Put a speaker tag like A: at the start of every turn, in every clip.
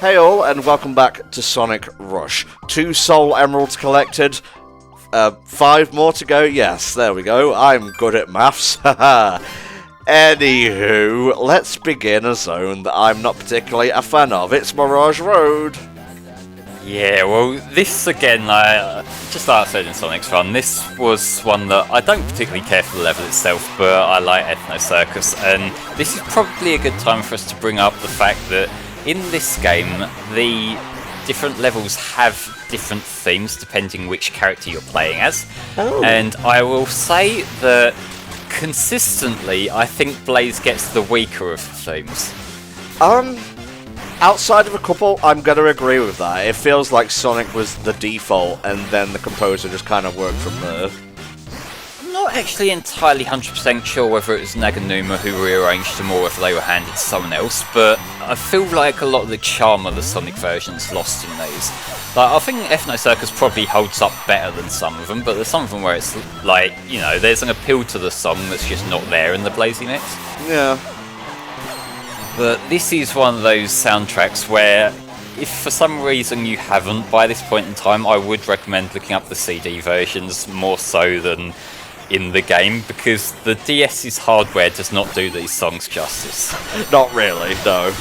A: Hey all, and welcome back to Sonic Rush. 2 Soul Emeralds collected, 5 more to go. Yes, there we go. I'm good at maths. Haha. Anywho, let's begin a zone that I'm not particularly a fan of. It's Mirage Road.
B: Yeah, well, this again, just like I said in Sonic's Run, this was one that I don't particularly care for the level itself, but I like Ethno Circus, and this is probably a good time for us to bring up the fact that in this game, the different levels have different themes depending which character you're playing as.
C: Oh.
B: And I will say that consistently, I think Blaze gets the weaker of the themes.
A: Outside of a couple, I'm going to agree with that. It feels like Sonic was the default, and then the composer just kind of worked from there.
B: I'm not actually entirely 100% sure whether it was Naganuma who rearranged them or whether they were handed to someone else, but I feel like a lot of the charm of the Sonic version's lost in these. Like, I think Ethno Circus probably holds up better than some of them, but there's some of them where it's like, you know, there's an appeal to the song that's just not there in the Blazy mix.
A: Yeah.
B: But this is one of those soundtracks where, if for some reason you haven't by this point in time, I would recommend looking up the CD versions more so than in the game, because the DS's hardware does not do these songs justice.
A: Not really, no.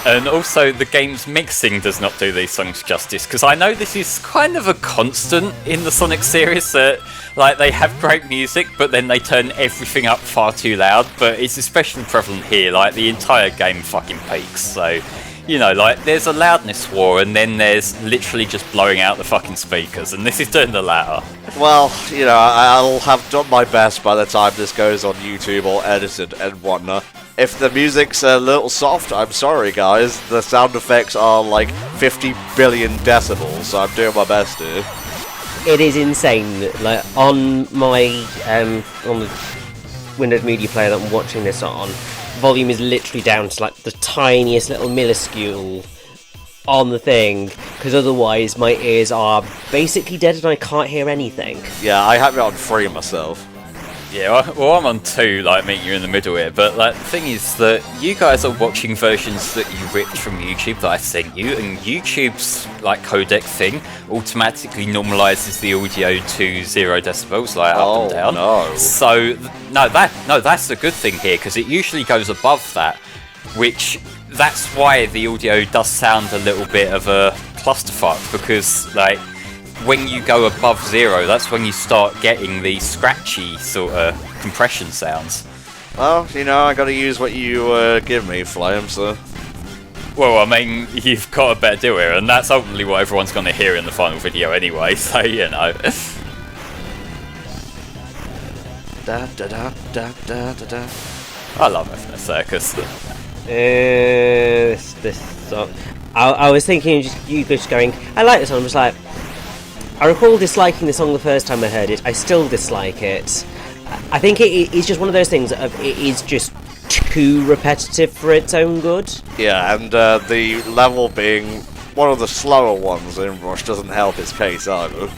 B: And also the game's mixing does not do these songs justice, because I know this is kind of a constant in the Sonic series that, like, they have great music, but then they turn everything up far too loud, but it's especially prevalent here. Like, the entire game fucking peaks, so, you know, like, there's a loudness war, and then there's literally just blowing out the fucking speakers, and this is doing the latter.
A: Well, you know, I'll have done my best by the time this goes on YouTube or edited and whatnot. If the music's a little soft, I'm sorry guys, the sound effects are like 50 billion decibels, so I'm doing my best here.
C: It is insane. Like, on my on the Windows Media Player that I'm watching this on, volume is literally down to like the tiniest little minuscule on the thing, because otherwise my ears are basically dead and I can't hear anything.
A: Yeah, I have it on 3 myself.
B: Yeah, well, I'm on 2, like, meeting you in the middle here, but, like, the thing is that you guys are watching versions that you ripped from YouTube that I sent you, and YouTube's, like, codec thing automatically normalizes the audio to 0 decibels, like, up and down.
A: No.
B: So, that's the good thing here, because it usually goes above that, which, that's why the audio does sound a little bit of a clusterfuck, because, like, when you go above 0, that's when you start getting the scratchy sort of compression sounds.
A: Well, you know, I gotta use what you give me, Flame, so...
B: Well, I mean, you've got a better deal here, and that's ultimately what everyone's going to hear in the final video anyway, so, you know.
A: Da da da da da da da.
B: I love Ethno Circus.
C: This song. I was thinking, you just going, I like this song. I'm just like, I recall disliking the song the first time I heard it. I still dislike it. I think it is just one of those things of it is just too repetitive for its own good.
A: Yeah, and the level being one of the slower ones in Rush doesn't help its case either.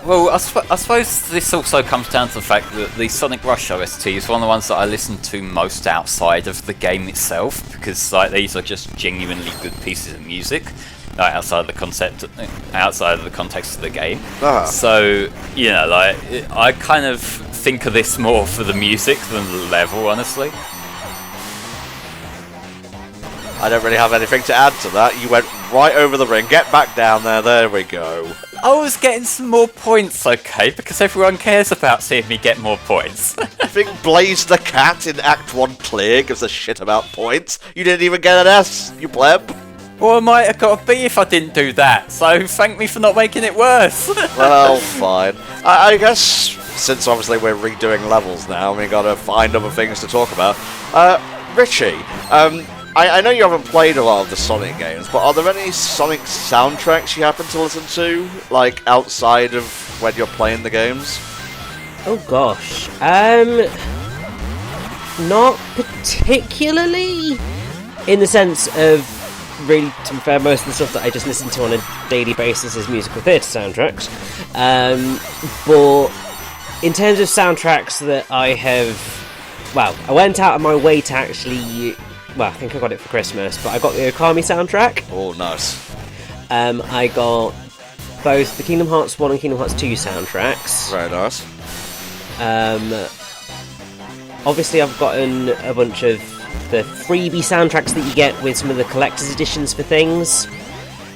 B: Well, I suppose this also comes down to the fact that the Sonic Rush OST is one of the ones that I listen to most outside of the game itself, because, like, these are just genuinely good pieces of music. Outside of the context of the game. So, you know, like, I kind of think of this more for the music than the level, honestly.
A: I don't really have anything to add to that. You went right over the ring. Get back down there we go.
B: I was getting some more points, okay, because everyone cares about seeing me get more points.
A: I think Blaze the Cat in Act 1 clear gives a shit about points. You didn't even get an S, you pleb.
B: Well, I might have got a B if I didn't do that, so thank me for not making it worse.
A: Well, fine. I guess, since obviously we're redoing levels now, we gotta find other things to talk about. Richie, I know you haven't played a lot of the Sonic games, but are there any Sonic soundtracks you happen to listen to, like, outside of when you're playing the games?
C: Oh gosh. Not particularly, in the sense of, really, to be fair, most of the stuff that I just listen to on a daily basis is musical theatre soundtracks. But in terms of soundtracks that I have, well, I went out of my way to actually well, I think I got it for Christmas, but I got the Okami soundtrack.
A: Oh, nice.
C: I got both the Kingdom Hearts 1 and Kingdom Hearts 2 soundtracks.
A: Very nice.
C: Obviously, I've gotten a bunch of the freebie soundtracks that you get with some of the collector's editions for things.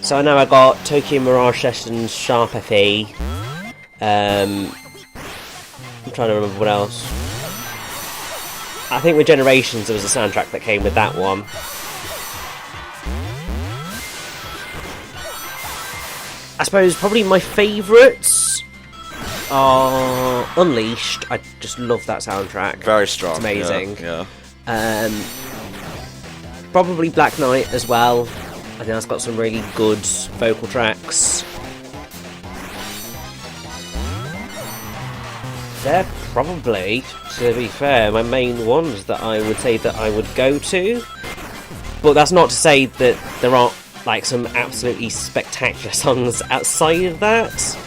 C: So I know I got Tokyo Mirage Sessions Sharp FE. I'm trying to remember what else. I think with Generations there was a soundtrack that came with that one. I suppose probably my favourites are Unleashed. I just love that soundtrack.
A: Very strong.
C: It's amazing.
A: Yeah.
C: Probably Black Knight as well. I think that's got some really good vocal tracks. They're probably, to be fair, my main ones that I would say that I would go to. But that's not to say that there aren't like some absolutely spectacular songs outside of that.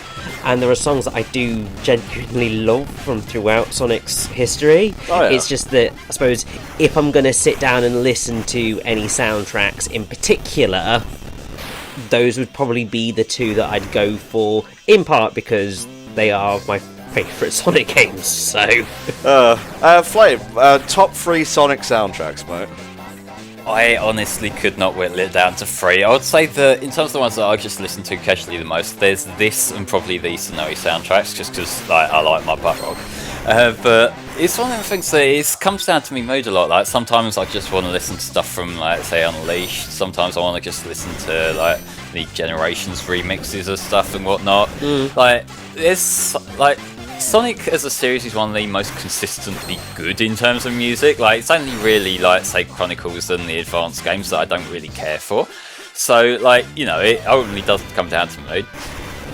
C: And there are songs that I do genuinely love from throughout Sonic's history.
A: Oh, yeah.
C: It's just that, I suppose, if I'm going to sit down and listen to any soundtracks in particular, those would probably be the two that I'd go for, in part because they are my favourite Sonic games, so...
A: Flame, top 3 Sonic soundtracks, mate.
B: I honestly could not whittle it down to 3. I would say that in terms of the ones that I just listen to casually the most, there's this and probably the Sonoe soundtracks, just because like, I like my butt rock. But it's one of the things that it comes down to me mood a lot. Like sometimes I just want to listen to stuff from, like, say, Unleashed. Sometimes I want to just listen to like the Generations remixes of stuff and whatnot. Like there's like. Sonic as a series is one of the most consistently good in terms of music. Like, it's only really, like, say, Chronicles and the advanced games that I don't really care for. So, like, you know, it only does come down to mood.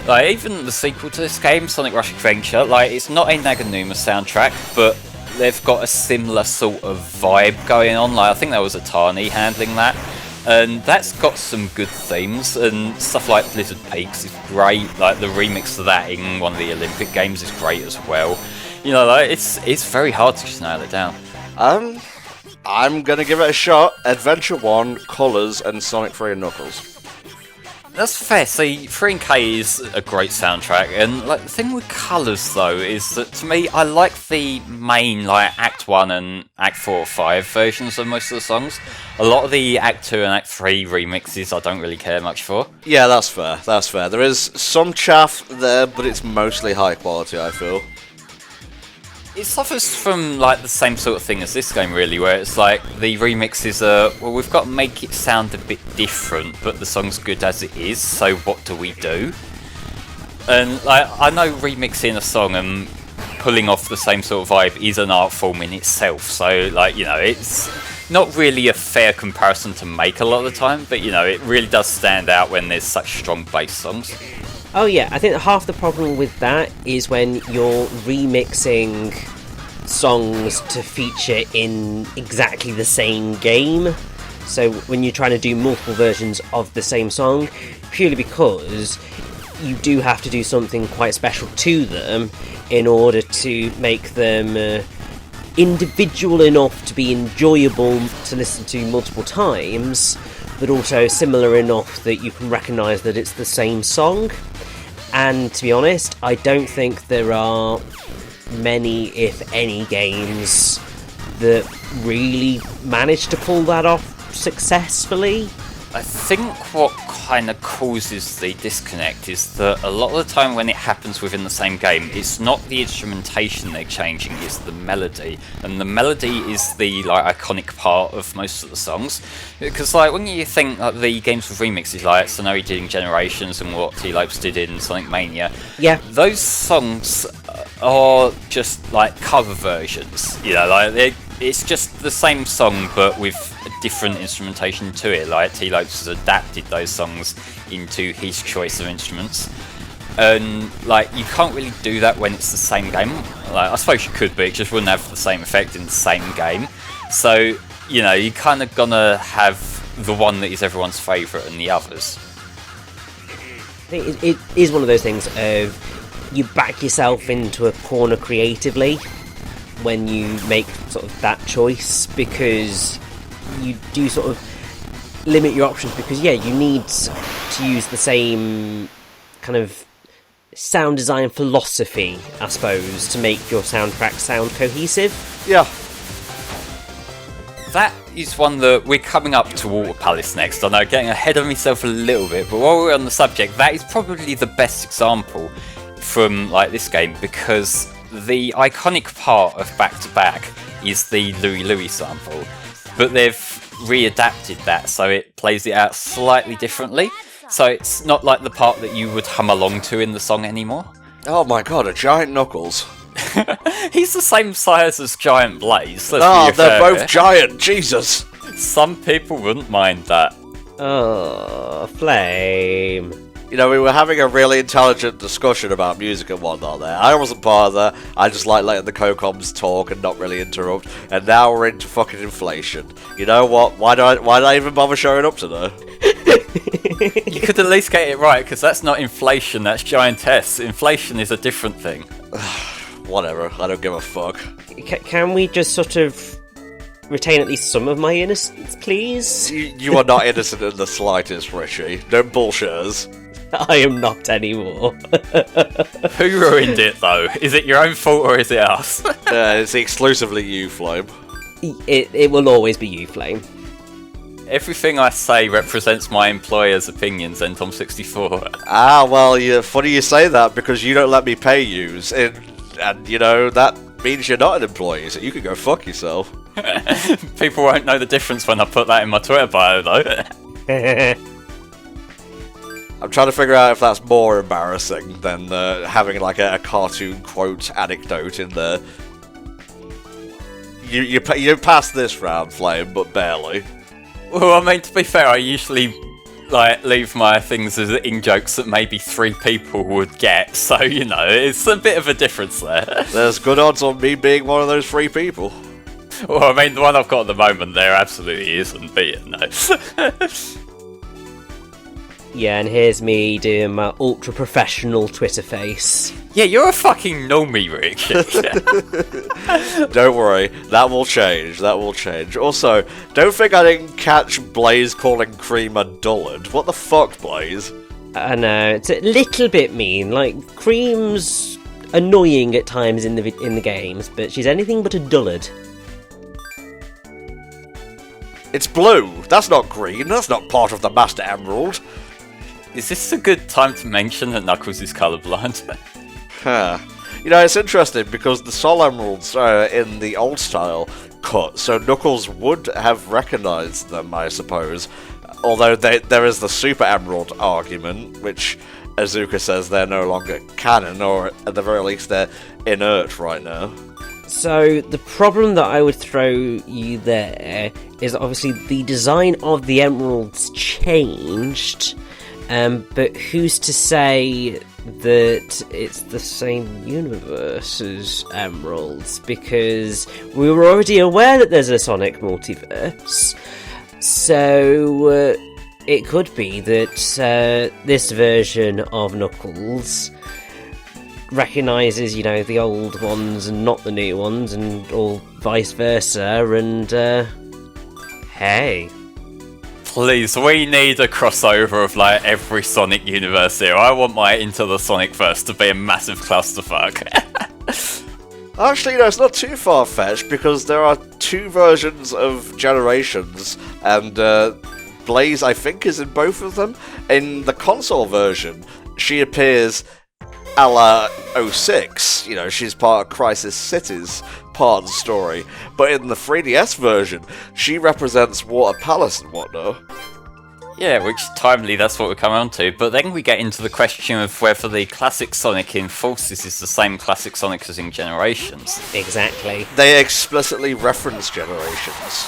B: Like, even the sequel to this game, Sonic Rush Adventure, like, it's not a Naganuma soundtrack, but they've got a similar sort of vibe going on. Like, I think that was Atani handling that. And that's got some good themes, and stuff like Blizzard Peaks is great. Like the remix of that in one of the Olympic Games is great as well. You know, like it's very hard to just nail it down.
A: I'm gonna give it a shot. Adventure 1, Colours, and Sonic 3 and Knuckles.
B: That's fair. See, 3 and K is a great soundtrack, and like the thing with Colours though is that to me, I like the main like Act 1 and Act 4 or 5 versions of most of the songs. A lot of the Act 2 and Act 3 remixes I don't really care much for.
A: Yeah, that's fair. That's fair. There is some chaff there, but it's mostly high quality, I feel.
B: It suffers from like the same sort of thing as this game really, where it's like the remixes are, well, we've got to make it sound a bit different, but the song's good as it is, so what do we do? And like, I know remixing a song and pulling off the same sort of vibe is an art form in itself, so like, you know, it's not really a fair comparison to make a lot of the time, but you know, it really does stand out when there's such strong bass songs.
C: Oh yeah, I think half the problem with that is when you're remixing songs to feature in exactly the same game. So when you're trying to do multiple versions of the same song, purely because you do have to do something quite special to them in order to make them individual enough to be enjoyable to listen to multiple times, but also similar enough that you can recognise that it's the same song. And to be honest, I don't think there are many, if any, games that really manage to pull that off successfully.
B: I think what kind of causes the disconnect is that a lot of the time when it happens within the same game, it's not the instrumentation they're changing, it's the melody. And the melody is the like iconic part of most of the songs. Because like when you think like the games with remixes like Sonoe did in Generations and what T-Lopes did in Sonic Mania,
C: yeah,
B: those songs are just like cover versions. You know, like it's just the same song but with a different instrumentation to it. Like T-Lopes has adapted those songs into his choice of instruments, and like you can't really do that when it's the same game. Like I suppose you could, but it just wouldn't have the same effect in the same game. So you know, you kind of gonna have the one that is everyone's favourite and the others.
C: I think it is one of those things of you back yourself into a corner creatively when you make sort of that choice, because you do sort of limit your options because you need to use the same kind of sound design philosophy, I suppose, to make your soundtrack sound cohesive.
A: Yeah.
B: That is one that we're coming up to Water Palace next. I know, getting ahead of myself a little bit, but while we're on the subject, that is probably the best example from like this game, because the iconic part of Back to Back is the Louie Louie sample, but they've readapted that so it plays it out slightly differently. So it's not like the part that you would hum along to in the song anymore.
A: Oh my god, a giant Knuckles.
B: He's the same size as Giant Blaze.
A: They're both giant, Jesus.
B: Some people wouldn't mind that.
C: Oh, Flame.
A: You know, we were having a really intelligent discussion about music and whatnot there. I wasn't part of that. I just like letting the co-coms talk and not really interrupt. And now we're into fucking inflation. You know what? Why did I even bother showing up today?
B: You could at least get it right, because that's not inflation, that's giantess. Inflation is a different thing.
A: Whatever, I don't give a fuck.
C: Can we just sort of retain at least some of my innocence, please?
A: You are not innocent in the slightest, Richie. Don't bullshit us.
C: I am not anymore.
B: Who ruined it, though? Is it your own fault or is it us?
A: It's exclusively you, Flame.
C: It will always be you, Flame.
B: Everything I say represents my employer's opinions, Tom64.
A: Ah, well, funny you say that, because you don't let me pay yous. And, you know, that means you're not an employee, so you can go fuck yourself.
B: People won't know the difference when I put that in my Twitter bio, though.
A: I'm trying to figure out if that's more embarrassing than having like a cartoon quote anecdote in there. You passed this round, Flame, but barely.
B: Well, I mean, to be fair, I usually leave my things as in-jokes that maybe 3 people would get, so, you know, it's a bit of a difference there.
A: There's good odds on me being one of those 3 people.
B: Well, I mean, the one I've got at the moment, there absolutely isn't, but yeah, no.
C: Yeah, and here's me doing my ultra-professional Twitter face.
B: Yeah, you're a fucking normie, Rick.
A: Don't worry, that will change, that will change. Also, don't think I didn't catch Blaze calling Cream a dullard. What the fuck, Blaze?
C: I know, it's a little bit mean. Like, Cream's annoying at times in the games, but she's anything but a dullard.
A: It's blue, that's not green, that's not part of the Master Emerald.
B: Is this a good time to mention that Knuckles is colourblind?
A: Huh. You know, it's interesting because the Soul Emeralds are in the old style cut, so Knuckles would have recognised them, I suppose. Although there is the Super Emerald argument, which Azuka says they're no longer canon, or at the very least they're inert right now.
C: So, the problem that I would throw you there is obviously the design of the emeralds changed, but who's to say that it's the same universe as Emeralds? Because we were already aware that there's a Sonic multiverse, so it could be that this version of Knuckles recognises, you know, the old ones and not the new ones, and all vice versa, and hey.
B: Please, we need a crossover of like every Sonic universe here. I want my Into the Sonic-verse to be a massive clusterfuck.
A: Actually, no, it's not too far-fetched, because there are 2 versions of Generations, and Blaze, I think, is in both of them. In the console version, she appears a la 06, you know, she's part of Crisis Cities part of the story, but in the 3DS version, she represents Water Palace and whatnot.
B: Yeah, which timely, that's what we're coming on to, but then we get into the question of whether the classic Sonic in Forces is the same classic Sonic as in Generations.
C: Exactly.
A: They explicitly reference Generations.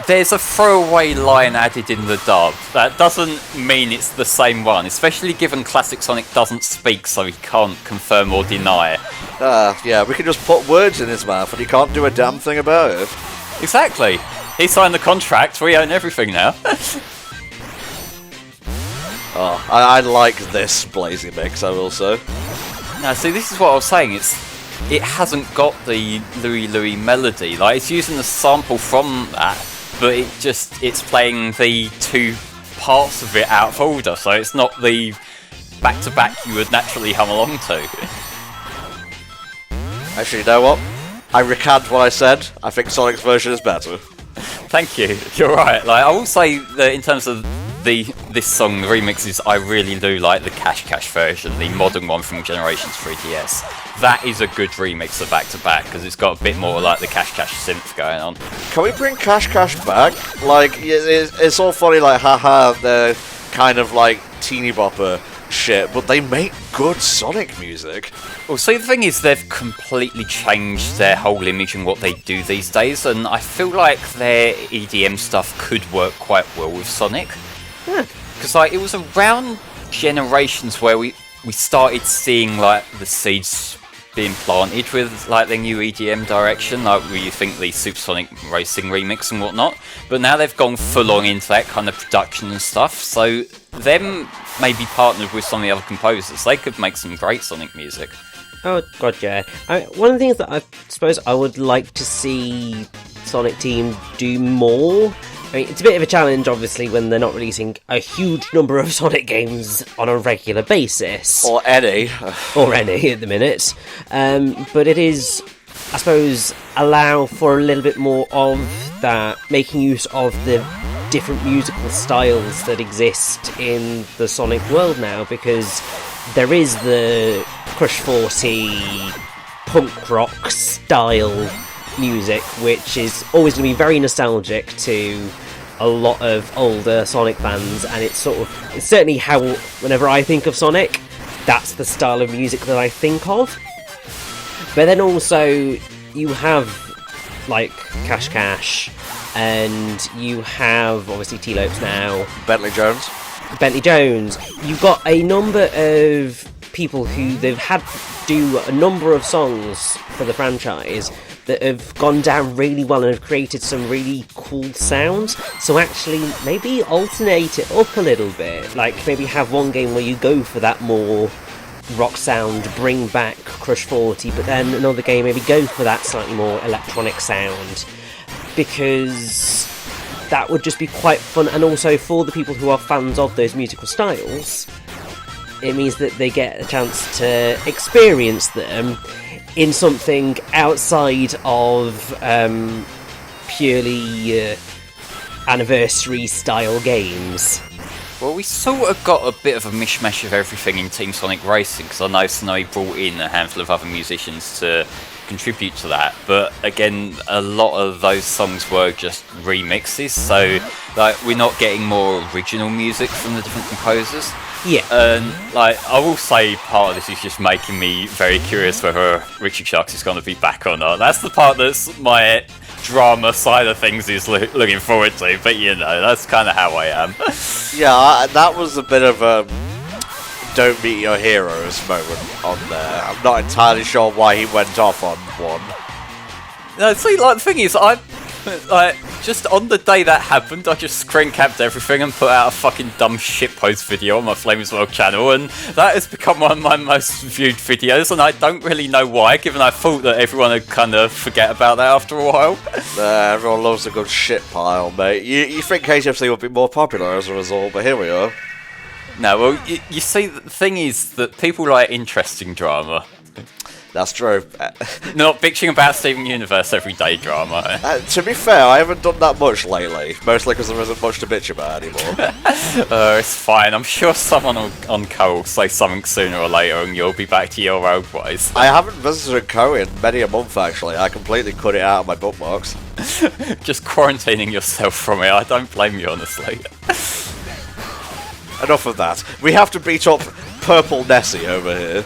B: There's a throwaway line added in the dub. That doesn't mean it's the same one, especially given Classic Sonic doesn't speak, so he can't confirm or deny.
A: Yeah, we can just put words in his mouth and he can't do a damn thing about it.
B: Exactly. He signed the contract, we own everything now.
A: Oh, I like this Blazy mix, I will say.
B: Now, see, this is what I was saying, it hasn't got the Louie Louie melody. Like, it's using the sample from that, but it's playing the two parts of it out of order, so it's not the back-to-back you would naturally hum along to.
A: Actually, you know what? I recant what I said. I think Sonic's version is better.
B: Thank you. You're right. Like, I will say that in terms of this song, the remixes, I really do like the Cash version, the modern one from Generations 3DS. That is a good remix of Back to Back because it's got a bit more like the Cash synth going on.
A: Can we bring Cash back? Like, it's all funny, like, haha, the kind of like teeny bopper shit, but they make good Sonic music.
B: Well, see, the thing is, they've completely changed their whole image and what they do these days, and I feel like their EDM stuff could work quite well with Sonic. Because like, it was around Generations where we started seeing like the seeds being planted with like the new EDM direction, like where you think the Supersonic Racing remix and whatnot. But now they've gone full on into that kind of production and stuff. So them maybe partnered with some of the other composers, they could make some great Sonic music.
C: Oh god, yeah. One of the things that I suppose I would like to see Sonic Team do more. I mean, it's a bit of a challenge, obviously, when they're not releasing a huge number of Sonic games on a regular basis.
A: Or any.
C: Or any at the minute. But it is, I suppose, allow for a little bit more of that, making use of the different musical styles that exist in the Sonic world now, because there is the Crush 40 punk rock style music, which is always going to be very nostalgic to a lot of older Sonic fans, and it's certainly how, whenever I think of Sonic, that's the style of music that I think of. But then also you have like Cash, and you have obviously T-Lopes now,
A: Bentley Jones.
C: You've got a number of people who they've had do a number of songs for the franchise that have gone down really well and have created some really cool sounds. So actually, maybe alternate it up a little bit. Like, maybe have one game where you go for that more rock sound, bring back Crush 40, but then another game maybe go for that slightly more electronic sound. Because that would just be quite fun, and also for the people who are fans of those musical styles, it means that they get a chance to experience them in something outside of purely anniversary style games.
B: Well, we sort of got a bit of a mishmash of everything in Team Sonic Racing, because I know Snowy brought in a handful of other musicians to contribute to that, but again, a lot of those songs were just remixes, so like we're not getting more original music from the different composers.
C: Yeah.
B: And like, I will say part of this is just making me very curious whether Richard Sharks is going to be back or not. That's the part that's my drama side of things is looking forward to, but you know, that's kind of how I am.
A: Yeah, that was a bit of a don't meet your heroes moment on there. I'm not entirely sure why he went off on one.
B: No, see, like, the thing is, just on the day that happened, I just screen capped everything and put out a fucking dumb shitpost video on my Flames World channel, and that has become one of my most viewed videos, and I don't really know why, given I thought that everyone would kind of forget about that after a while.
A: Everyone loves a good shit pile, mate. You think HFC would be more popular as a result, but here we are.
B: No, well, you see, the thing is that people like interesting drama.
A: That's true.
B: Not bitching about Steven Universe everyday drama.
A: To be fair, I haven't done that much lately, mostly because there isn't much to bitch about anymore.
B: It's fine. I'm sure someone on Co will say something sooner or later and you'll be back to your old ways.
A: I haven't visited Co in many a month, actually. I completely cut it out of my bookmarks.
B: Just quarantining yourself from it. I don't blame you, honestly.
A: Enough of that. We have to beat up Purple Nessie over here.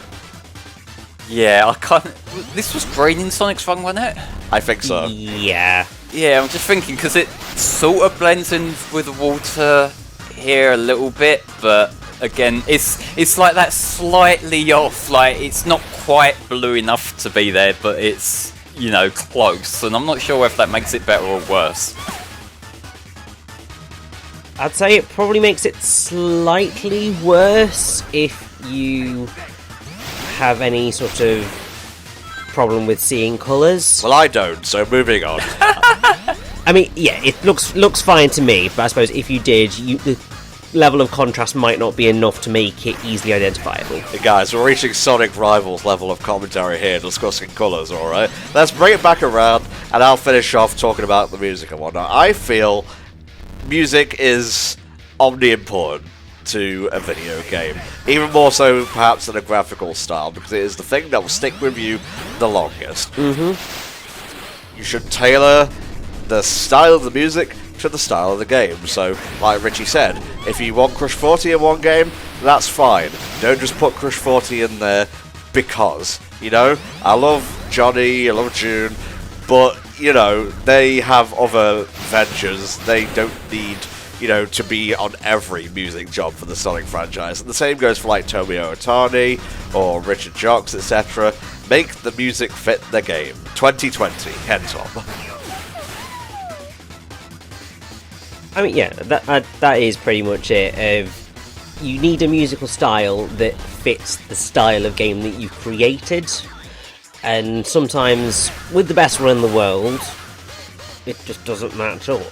B: Yeah, I can't... This was green in Sonic's Run, wasn't it?
A: I think so.
C: Yeah.
B: Yeah, I'm just thinking, because it sort of blends in with the water here a little bit, but again, it's like that slightly off, like, it's not quite blue enough to be there, but it's, you know, close, and I'm not sure whether that makes it better or worse.
C: I'd say it probably makes it slightly worse if you have any sort of problem with seeing colours.
A: Well, I don't, so moving on.
C: I mean, yeah, it looks fine to me, but I suppose if you did, the level of contrast might not be enough to make it easily identifiable.
A: Hey guys, we're reaching Sonic Rivals level of commentary here, discussing colours, alright? Let's bring it back around, and I'll finish off talking about the music and whatnot. I feel music is omni-important to a video game, even more so perhaps than a graphical style, because it is the thing that will stick with you the longest. You should tailor the style of the music to the style of the game. So, like Richie said, if you want Crush 40 in one game, that's fine. Don't just put Crush 40 in there because, you know, I love Johnny, I love June, but, you know, they have other ventures. They don't need, you know, to be on every music job for the Sonic franchise. And the same goes for like Tomio Otani or Richard Jocks, etc. Make the music fit the game. 2020, heads up.
C: I mean, yeah, that is pretty much it. You need a musical style that fits the style of game that you created, and sometimes, with the best one in the world, it just doesn't match up.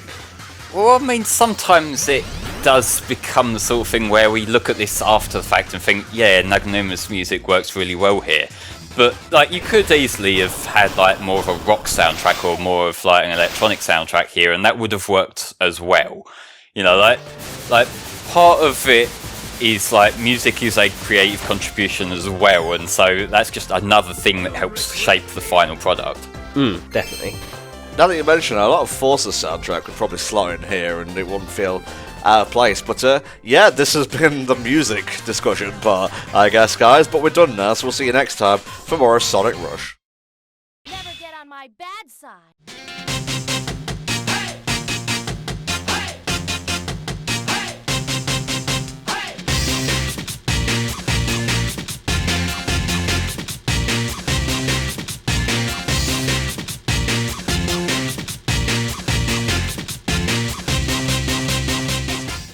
B: Well, I mean, sometimes it does become the sort of thing where we look at this after the fact and think, yeah, Nagumo's music works really well here. But, like, you could easily have had, like, more of a rock soundtrack or more of, like, an electronic soundtrack here, and that would have worked as well. You know, like part of it is, like, music is a creative contribution as well, and so that's just another thing that helps shape the final product.
C: Definitely.
A: Now that you mention it, a lot of Forza's soundtrack would probably slot in here and it wouldn't feel out of place. But yeah, this has been the music discussion part, I guess, guys. But we're done now, so we'll see you next time for more Sonic Rush.
D: Never get on my bad side.